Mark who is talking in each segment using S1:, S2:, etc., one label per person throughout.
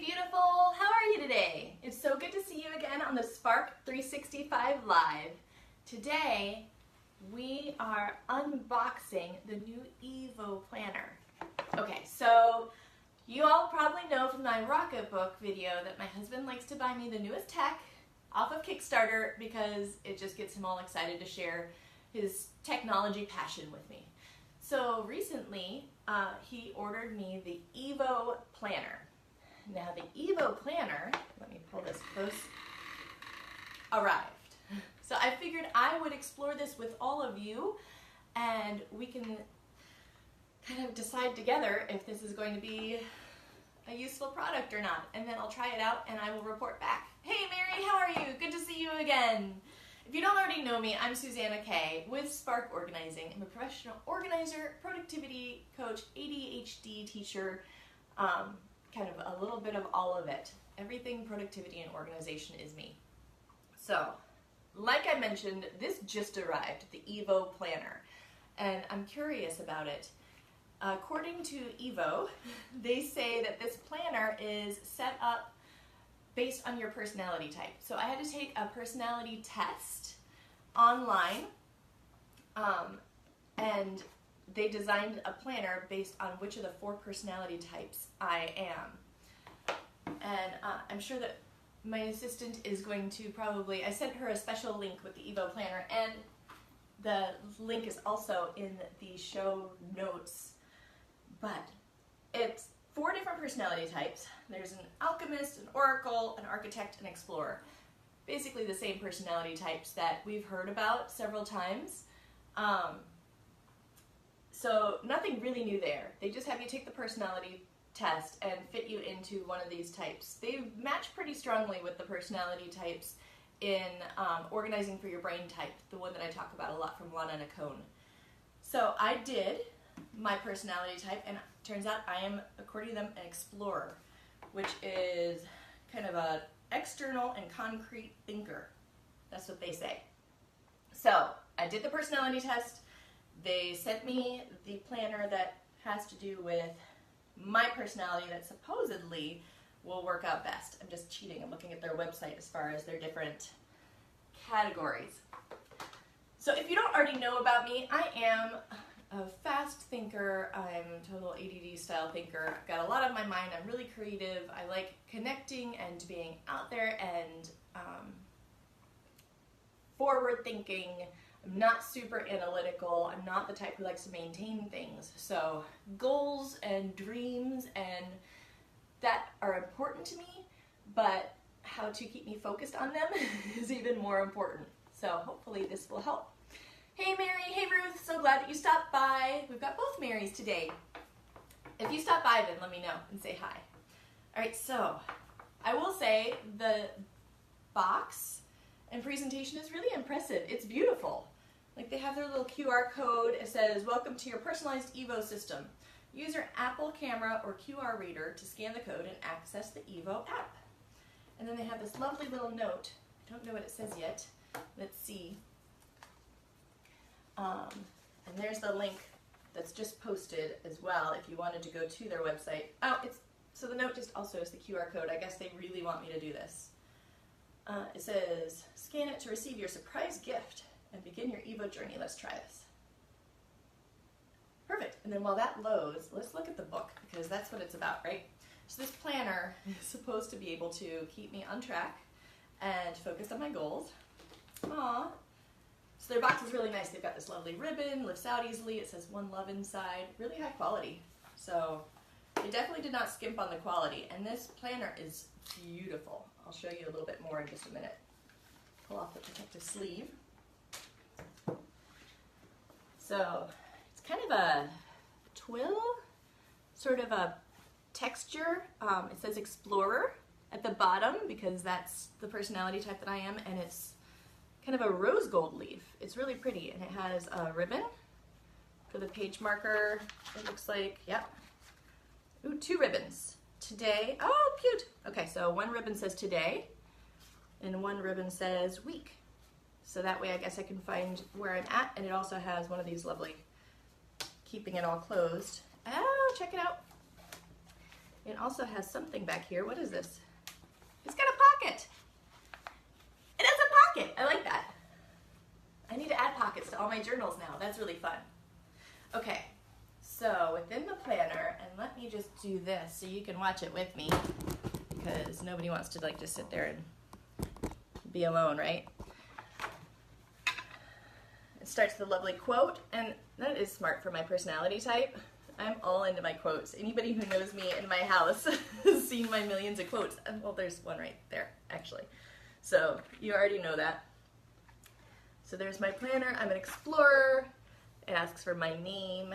S1: beautiful! How are you today? It's so good to see you again on the Spark 365 Live. Today, we are unboxing the new Evo Planner. Okay, so you all probably know from my Rocketbook video that my husband likes to buy me the newest tech off of Kickstarter because it just gets him all excited to share his technology passion with me. So recently, he ordered me the Evo Planner. Now the Evo Planner, let me pull this close, arrived. So I figured I would explore this with all of you and we can kind of decide together if this is going to be a useful product or not. And then I'll try it out and I will report back. Hey Mary, how are you? Good to see you again. If you don't already know me, I'm Suzanna Kaye with Spark Organizing. I'm a professional organizer, productivity coach, ADHD teacher, kind of a little bit of all of it. Everything productivity and organization is me. So, like I mentioned, this just arrived, the Evo Planner, and I'm curious about it. According to Evo, they say that this planner is set up based on your personality type. So I had to take a personality test online, and they designed a planner based on which of the 4 personality types I am. And I'm sure that my assistant is going to probably, I sent her a special link with the Evo Planner, and the link is also in the show notes. But it's 4 different personality types. There's an alchemist, an oracle, an architect, an explorer. Basically the same personality types that we've heard about several times. So nothing really new there. They just have you take the personality test and fit you into one of these types. They match pretty strongly with the personality types in Organizing for Your Brain Type, the one that I talk about a lot from Lana Nacone. So I did my personality type, and it turns out I am, according to them, an explorer, which is kind of an external and concrete thinker. That's what they say. So I did the personality test. They sent me the planner that has to do with my personality that supposedly will work out best. I'm just cheating. I'm looking at their website as far as their different categories. So if you don't already know about me, I am a fast thinker. I'm a total ADD style thinker. I've got a lot on my mind. I'm really creative. I like connecting and being out there and forward thinking. I'm not super analytical. I'm not the type who likes to maintain things. So goals and dreams and that are important to me, but how to keep me focused on them is even more important. So hopefully this will help. Hey Mary, hey Ruth, so glad that you stopped by. We've got both Marys today. If you stop by, then let me know and say hi. All right, so I will say the box and presentation is really impressive. It's beautiful. Like they have their little QR code. It says, welcome to your personalized Evo system. Use your Apple camera or QR reader to scan the code and access the Evo app. And then they have this lovely little note. I don't know what it says yet. Let's see. And there's the link that's just posted as well if you wanted to go to their website. Oh, so the note just also is the QR code. I guess they really want me to do this. It says, scan it to receive your surprise gift and begin your Evo journey. Let's try this. Perfect. And then while that loads, let's look at the book because that's what it's about, right? So this planner is supposed to be able to keep me on track and focused on my goals. Aww. So their box is really nice. They've got this lovely ribbon, lifts out easily. It says One Love inside. Really high quality. So they definitely did not skimp on the quality. And this planner is beautiful. I'll show you a little bit more in just a minute. Pull off the protective sleeve. So it's kind of a twill, sort of a texture. It says Explorer at the bottom because that's the personality type that I am, and it's kind of a rose gold leaf. It's really pretty, and it has a ribbon for the page marker. It looks like, yep. Ooh, 2 ribbons. Today, oh cute. Okay, so one ribbon says today, and one ribbon says week. So that way I guess I can find where I'm at, and it also has one of these lovely, keeping it all closed. Oh, check it out. It also has something back here. What is this? It's got a pocket. It has a pocket. I like that. I need to add pockets to all my journals now. That's really fun. Okay, so within the planner, and let me just do this so you can watch it with me, because nobody wants to like just sit there and be alone, right? It starts with a lovely quote, and that is smart for my personality type. I'm all into my quotes. Anybody who knows me in my house has seen my millions of quotes. Well, there's one right there, actually. So you already know that. So there's my planner. I'm an explorer. It asks for my name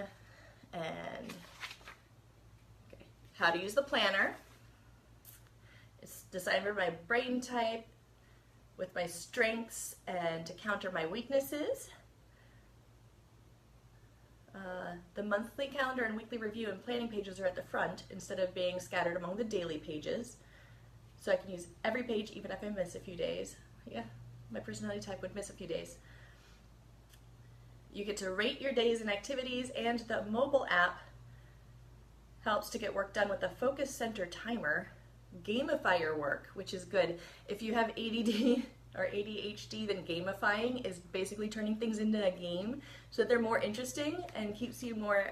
S1: and how to use the planner. It's designed for my brain type with my strengths and to counter my weaknesses. The monthly calendar and weekly review and planning pages are at the front instead of being scattered among the daily pages. So I can use every page even if I miss a few days. Yeah, my personality type would miss a few days. You get to rate your days and activities, and the mobile app helps to get work done with a focus center timer. Gamify your work, which is good. If you have ADD or ADHD, then gamifying is basically turning things into a game so that they're more interesting and keeps you more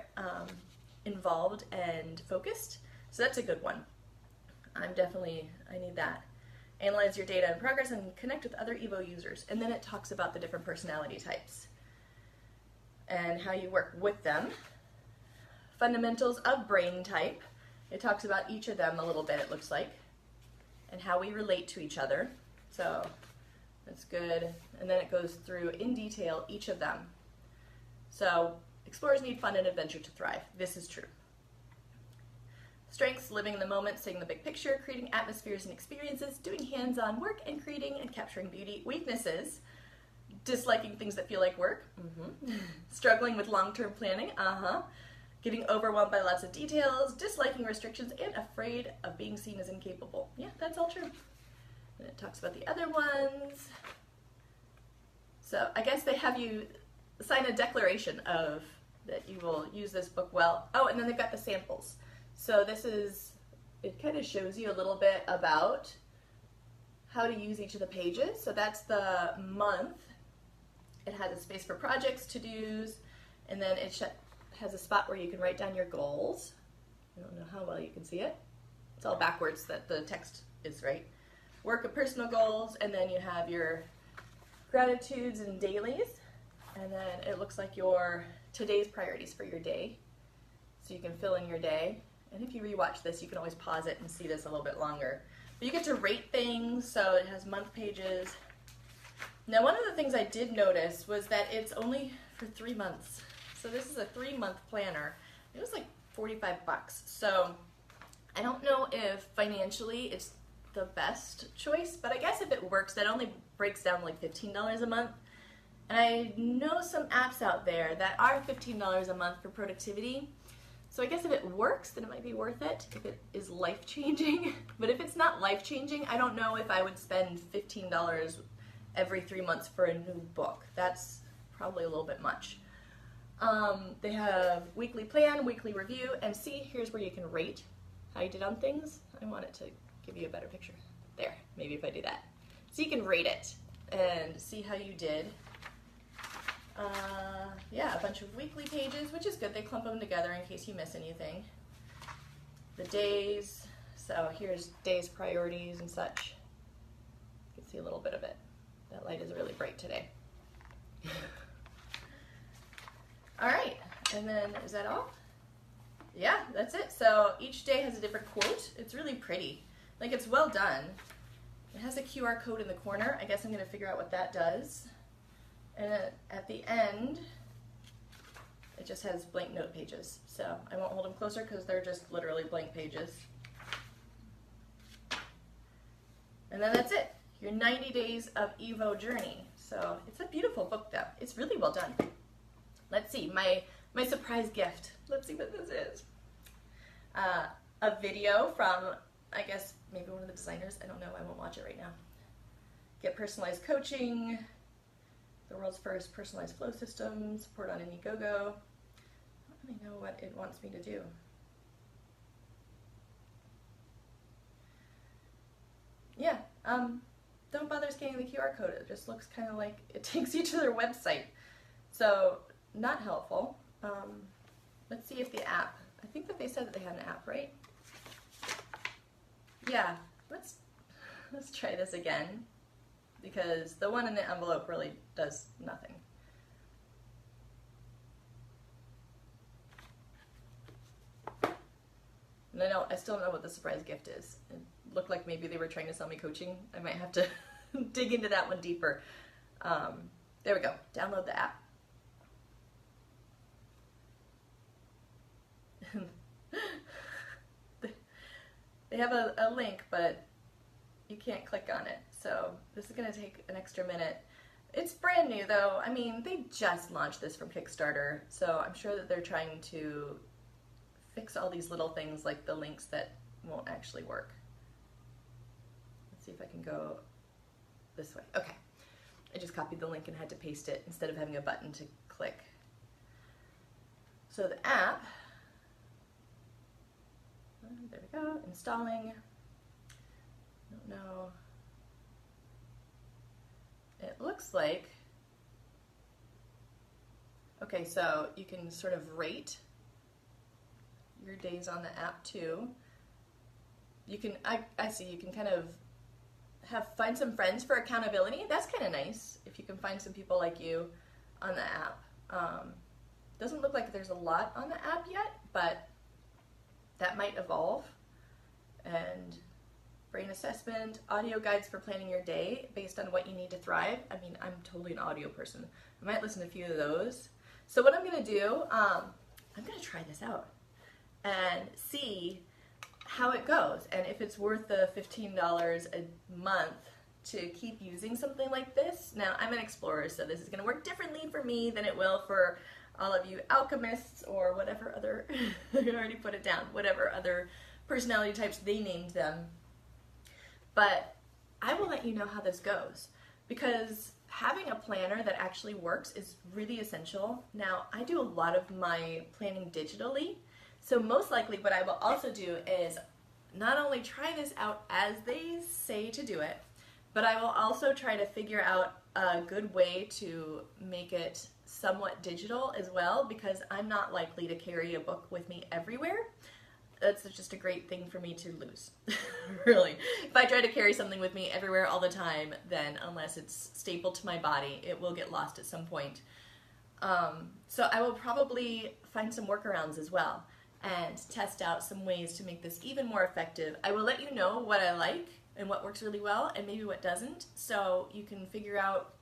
S1: involved and focused. So that's a good one. I need that. Analyze your data and progress and connect with other Evo users. And then it talks about the different personality types and how you work with them. Fundamentals of brain type. It talks about each of them a little bit, it looks like, and how we relate to each other. So that's good. And then it goes through in detail each of them. So explorers need fun and adventure to thrive. This is true. Strengths: living in the moment, seeing the big picture, creating atmospheres and experiences, doing hands-on work, and creating and capturing beauty. Weaknesses: disliking things that feel like work, struggling with long-term planning, getting overwhelmed by lots of details, disliking restrictions, and afraid of being seen as incapable. Yeah, that's all true. And it talks about the other ones. So I guess they have you sign a declaration of that you will use this book well. Oh, and then they've got the samples. So it kind of shows you a little bit about how to use each of the pages. So that's the month. It has a space for projects, to-dos, and then it has a spot where you can write down your goals. I don't know how well you can see it. It's all backwards that the text is, right? Work and personal goals, and then you have your gratitudes and dailies, and then it looks like your today's priorities for your day. So you can fill in your day. And if you rewatch this, you can always pause it and see this a little bit longer. But you get to rate things, so it has month pages. Now, one of the things I did notice was that it's only for 3 months. So this is a 3-month planner. It was like $45. So I don't know if financially it's the best choice, but I guess if it works, that only breaks down like $15 a month. And I know some apps out there that are $15 a month for productivity. So I guess if it works, then it might be worth it if it is life-changing. But if it's not life-changing, I don't know if I would spend $15 every 3 months for a new book. That's probably a little bit much. They have weekly plan, weekly review, and see, here's where you can rate how you did on things. I want it to give you a better picture. There, maybe if I do that. So you can rate it and see how you did. Yeah, a bunch of weekly pages, which is good. They clump them together in case you miss anything. The days, so here's days, priorities, and such. You can see a little bit of it. That light is really bright today. All right, and then is that all? Yeah, that's it. So each day has a different quote. It's really pretty. Like, it's well done. It has a QR code in the corner. I guess I'm going to figure out what that does. And at the end, it just has blank note pages. So I won't hold them closer because they're just literally blank pages. And then that's it. Your 90 Days of Evo Journey. So it's a beautiful book, though. It's really well done. Let's see, my surprise gift. Let's see what this is. A video from, I guess, maybe one of the designers. I don't know. I won't watch it right now. Get personalized coaching. The world's first personalized flow system. Support on Indiegogo. I don't really know what it wants me to do. don't bother scanning the QR code. It just looks kind of like it takes you to their website. So not helpful. Let's see if the app, I think that they said that they had an app, right? Yeah, let's try this again, because the one in the envelope really does nothing. And I still don't know what the surprise gift is. It looked like maybe they were trying to sell me coaching. I might have to dig into that one deeper. There we go. Download the app. They have a link, but you can't click on it. So this is going to take an extra minute. It's brand new though. I mean, they just launched this from Kickstarter, so I'm sure that they're trying to fix all these little things like the links that won't actually work. Let's see if I can go this way. Okay. I just copied the link and had to paste it instead of having a button to click. So the app, there we go, installing. I don't know. It looks like, okay, so you can sort of rate your days on the app too. You can, I see, you can kind of find some friends for accountability. That's kind of nice if you can find some people like you on the app. Doesn't look like there's a lot on the app yet, but that might evolve. And brain assessment, audio guides for planning your day based on what you need to thrive. I mean, I'm totally an audio person. I might listen to a few of those. So what I'm going to do, I'm going to try this out and see how it goes, and if it's worth the $15 a month to keep using something like this. Now, I'm an explorer, so this is going to work differently for me than it will for all of you alchemists or whatever other, I already put it down, whatever other personality types they named them. But I will let you know how this goes, because having a planner that actually works is really essential. Now, I do a lot of my planning digitally, so most likely what I will also do is not only try this out as they say to do it, but I will also try to figure out a good way to make it somewhat digital as well, because I'm not likely to carry a book with me everywhere. That's just a great thing for me to lose, really. If I try to carry something with me everywhere all the time, then unless it's stapled to my body, it will get lost at some point. So I will probably find some workarounds as well and test out some ways to make this even more effective. I will let you know what I like and what works really well and maybe what doesn't, so you can figure out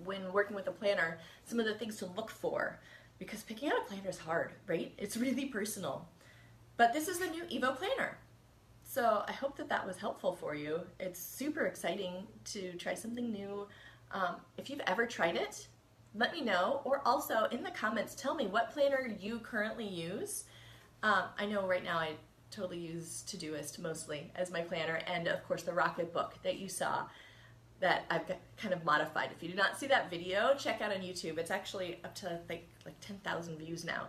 S1: when working with a planner some of the things to look for, because picking out a planner is hard, right? It's really personal. But this is the new Evo Planner. So I hope that that was helpful for you. It's super exciting to try something new. If you've ever tried it, let me know, or also in the comments tell me what planner you currently use. I know right now I totally use Todoist mostly as my planner, and of course the Rocket Book that you saw that I've kind of modified. If you did not see that video, check out on YouTube. It's actually up to like 10,000 views now,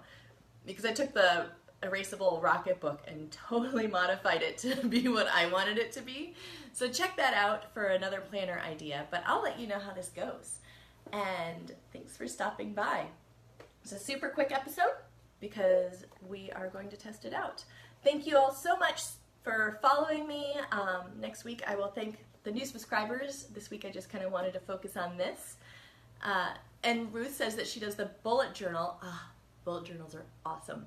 S1: because I took the erasable Rocket Book and totally modified it to be what I wanted it to be. So check that out for another planner idea, but I'll let you know how this goes. And thanks for stopping by. It's a super quick episode because we are going to test it out. Thank you all so much for following me. Next week I will thank the new subscribers. This week I just kind of wanted to focus on this. And Ruth says that she does the bullet journal. Bullet journals are awesome.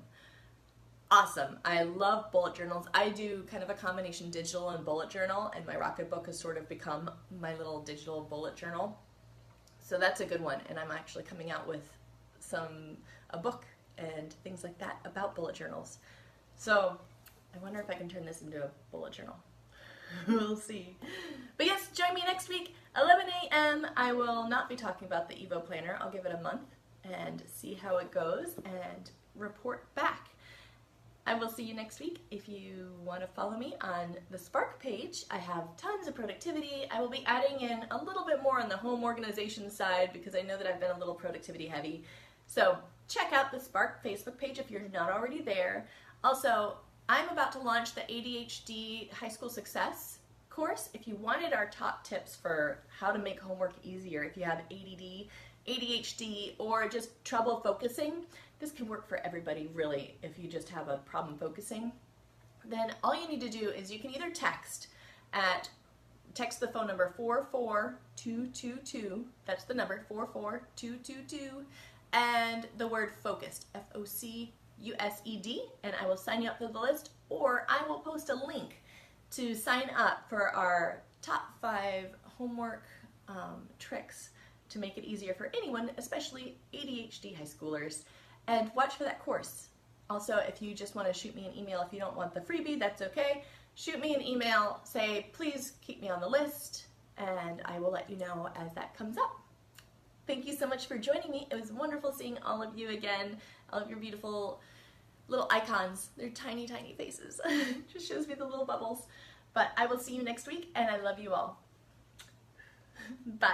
S1: Awesome. I love bullet journals. I do kind of a combination digital and bullet journal, and my Rocket Book has sort of become my little digital bullet journal. So that's a good one, and I'm actually coming out with a book and things like that about bullet journals. So I wonder if I can turn this into a bullet journal. We'll see. But yes, join me next week, 11 a.m. I will not be talking about the Evo Planner. I'll give it a month and see how it goes and report back. I will see you next week. If you want to follow me on the Spark page, I have tons of productivity. I will be adding in a little bit more on the home organization side because I know that I've been a little productivity heavy. So check out the Spark Facebook page if you're not already there. Also, I'm about to launch the ADHD High School Success course, if you wanted our top tips for how to make homework easier, if you have ADD, ADHD, or just trouble focusing, this can work for everybody really if you just have a problem focusing, then all you need to do is you can either text the phone number 44222, that's the number 44222, and the word focused, FOCUSED, and I will sign you up for the list, or I will post a link to sign up for our top 5 homework tricks to make it easier for anyone, especially ADHD high schoolers, and watch for that course. Also, if you just want to shoot me an email, if you don't want the freebie, that's okay. Shoot me an email, say, please keep me on the list, and I will let you know as that comes up. Thank you so much for joining me. It was wonderful seeing all of you again, all of your beautiful little icons. They're tiny, tiny faces. Just shows me the little bubbles. But I will see you next week, and I love you all. Bye.